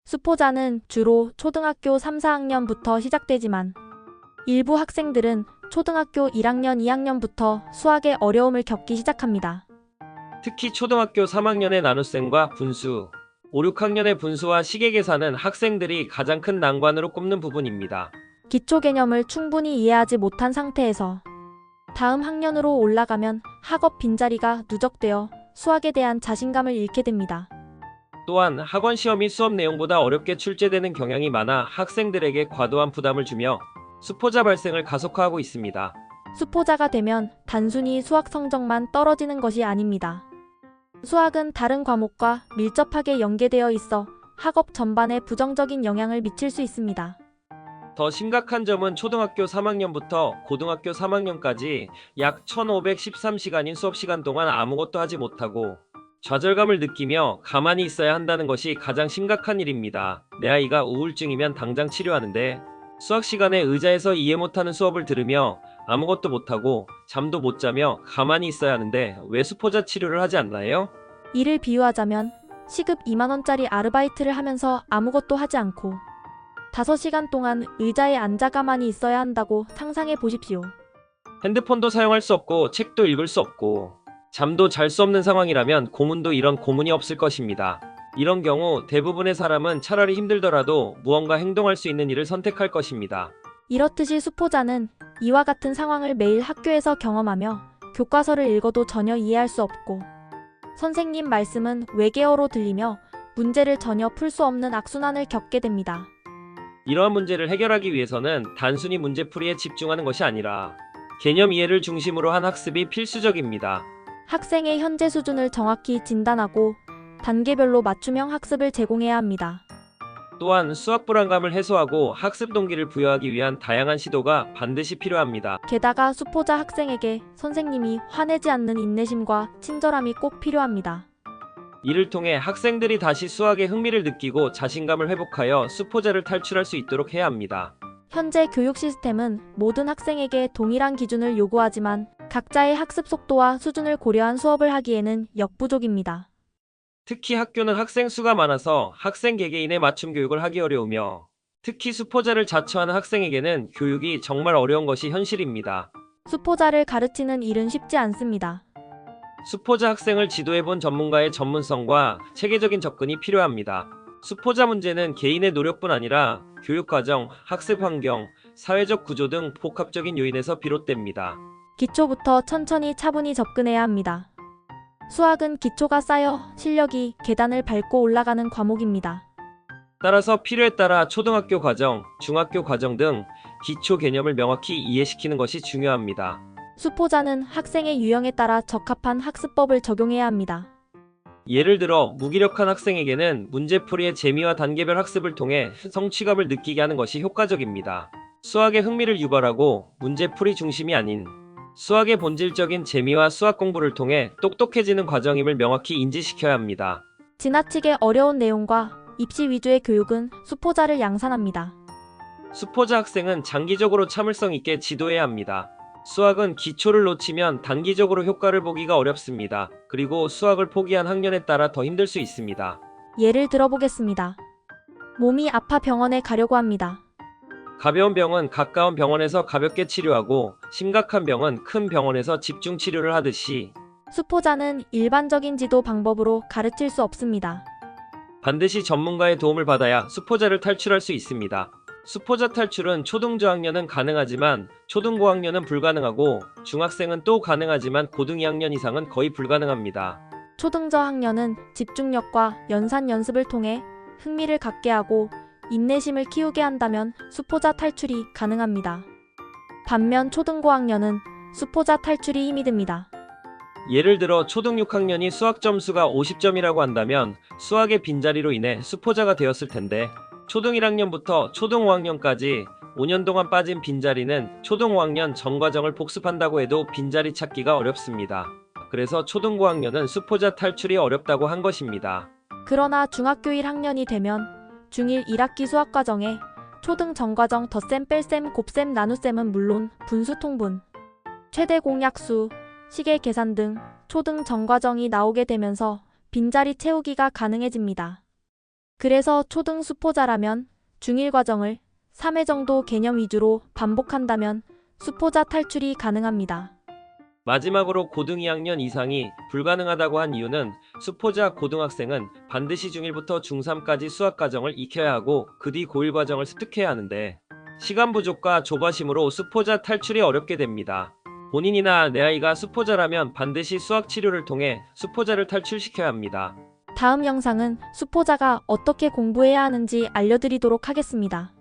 수포자는 주로 초등학교 3, 4학년부터 시작되지만 일부 학생들은 초등학교 1학년, 2학년부터 수학의 어려움을 겪기 시작합니다. 특히 초등학교 3학년의 나눗셈과 분수, 5, 6학년의 분수와 시계 계산은 학생들이 가장 큰 난관으로 꼽는 부분입니다. 기초 개념을 충분히 이해하지 못한 상태에서 다음 학년으로 올라가면 학업 빈자리가 누적되어 수학에 대한 자신감을 잃게 됩니다. 또한 학원 시험이 수업 내용보다 어렵게 출제되는 경향이 많아 학생들에게 과도한 부담을 주며 수포자 발생을 가속화하고 있습니다. 수포자가 되면 단순히 수학 성적만 떨어지는 것이 아닙니다. 수학은 다른 과목과 밀접하게 연계되어 있어 학업 전반에 부정적인 영향을 미칠 수 있습니다. 더 심각한 점은 초등학교 3학년부터 고등학교 3학년까지 약 1513시간인 수업 시간 동안 아무것도 하지 못하고 좌절감을 느끼며 가만히 있어야 한다는 것이 가장 심각한 일입니다. 내 아이가 우울증이면 당장 치료하는데 수학 시간에 의자에서 이해 못하는 수업을 들으며 아무것도 못하고 잠도 못 자며 가만히 있어야 하는데 왜 수포자 치료를 하지 않나요? 이를 비유하자면 시급 2만 원짜리 아르바이트를 하면서 아무것도 하지 않고 5시간 동안 의자에 앉아 가만히 있어야 한다고 상상해 보십시오. 핸드폰도 사용할 수 없고 책도 읽을 수 없고 잠도 잘 수 없는 상황이라면 고문도 이런 고문이 없을 것입니다. 이런 경우 대부분의 사람은 차라리 힘들더라도 무언가 행동할 수 있는 일을 선택할 것입니다. 이렇듯이 수포자는 이와 같은 상황을 매일 학교에서 경험하며 교과서를 읽어도 전혀 이해할 수 없고 선생님 말씀은 외계어로 들리며 문제를 전혀 풀 수 없는 악순환을 겪게 됩니다. 이러한 문제를 해결하기 위해서는 단순히 문제풀이에 집중하는 것이 아니라 개념 이해를 중심으로 한 학습이 필수적입니다. 학생의 현재 수준을 정확히 진단하고 단계별로 맞춤형 학습을 제공해야 합니다. 또한 수학 불안감을 해소하고 학습 동기를 부여하기 위한 다양한 시도가 반드시 필요합니다. 게다가 수포자 학생에게 선생님이 화내지 않는 인내심과 친절함이 꼭 필요합니다. 이를 통해 학생들이 다시 수학에 흥미를 느끼고 자신감을 회복하여 수포자를 탈출할 수 있도록 해야 합니다. 현재 교육 시스템은 모든 학생에게 동일한 기준을 요구하지만 각자의 학습 속도와 수준을 고려한 수업을 하기에는 역부족입니다. 특히 학교는 학생 수가 많아서 학생 개개인의 맞춤 교육을 하기 어려우며 특히 수포자를 자처하는 학생에게는 교육이 정말 어려운 것이 현실입니다. 수포자를 가르치는 일은 쉽지 않습니다. 수포자 학생을 지도해본 전문가의 전문성과 체계적인 접근이 필요합니다. 수포자 문제는 개인의 노력뿐 아니라 교육과정, 학습 환경, 사회적 구조 등 복합적인 요인에서 비롯됩니다. 기초부터 천천히 차분히 접근해야 합니다. 수학은 기초가 쌓여 실력이 계단을 밟고 올라가는 과목입니다. 따라서 필요에 따라 초등학교 과정, 중학교 과정 등 기초 개념을 명확히 이해시키는 것이 중요합니다. 수포자는 학생의 유형에 따라 적합한 학습법을 적용해야 합니다. 예를 들어 무기력한 학생에게는 문제풀이의 재미와 단계별 학습을 통해 성취감을 느끼게 하는 것이 효과적입니다. 수학에 흥미를 유발하고 문제풀이 중심이 아닌 수학의 본질적인 재미와 수학 공부를 통해 똑똑해지는 과정임을 명확히 인지시켜야 합니다. 지나치게 어려운 내용과 입시 위주의 교육은 수포자를 양산합니다. 수포자 학생은 장기적으로 참을성 있게 지도해야 합니다. 수학은 기초를 놓치면 단기적으로 효과를 보기가 어렵습니다. 그리고 수학을 포기한 학년에 따라 더 힘들 수 있습니다. 예를 들어보겠습니다. 몸이 아파 병원에 가려고 합니다. 가벼운 병은 가까운 병원에서 가볍게 치료하고 심각한 병은 큰 병원에서 집중 치료를 하듯이 수포자는 일반적인 지도 방법으로 가르칠 수 없습니다. 반드시 전문가의 도움을 받아야 수포자를 탈출할 수 있습니다. 수포자 탈출은 초등저학년은 가능하지만 초등고학년은 불가능하고 중학생은 또 가능하지만 고등 2학년 이상은 거의 불가능합니다. 초등저학년은 집중력과 연산 연습을 통해 흥미를 갖게 하고 인내심을 키우게 한다면 수포자 탈출이 가능합니다. 반면 초등고학년은 수포자 탈출이 힘이 듭니다. 예를 들어 초등 6학년이 수학 점수가 50점이라고 한다면 수학의 빈자리로 인해 수포자가 되었을 텐데 초등 1학년부터 초등 5학년까지 5년 동안 빠진 빈자리는 초등 5학년 전 과정을 복습한다고 해도 빈자리 찾기가 어렵습니다. 그래서 초등 고학년은 수포자 탈출이 어렵다고 한 것입니다. 그러나 중학교 1학년이 되면 중1 1학기 수학과정에 초등 전과정 덧셈 뺄셈 곱셈 나눗셈은 물론 분수 통분, 최대 공약수, 시계 계산 등 초등 전과정이 나오게 되면서 빈자리 채우기가 가능해집니다. 그래서 초등 수포자라면 중1 과정을 3회 정도 개념 위주로 반복한다면 수포자 탈출이 가능합니다. 마지막으로 고등 2학년 이상이 불가능하다고 한 이유는 수포자 고등학생은 반드시 중1부터 중3까지 수학 과정을 익혀야 하고 그 뒤 고1 과정을 습득해야 하는데 시간 부족과 조바심으로 수포자 탈출이 어렵게 됩니다. 본인이나 내 아이가 수포자라면 반드시 수학 치료를 통해 수포자를 탈출시켜야 합니다. 다음 영상은 수포자가 어떻게 공부해야 하는지 알려드리도록 하겠습니다.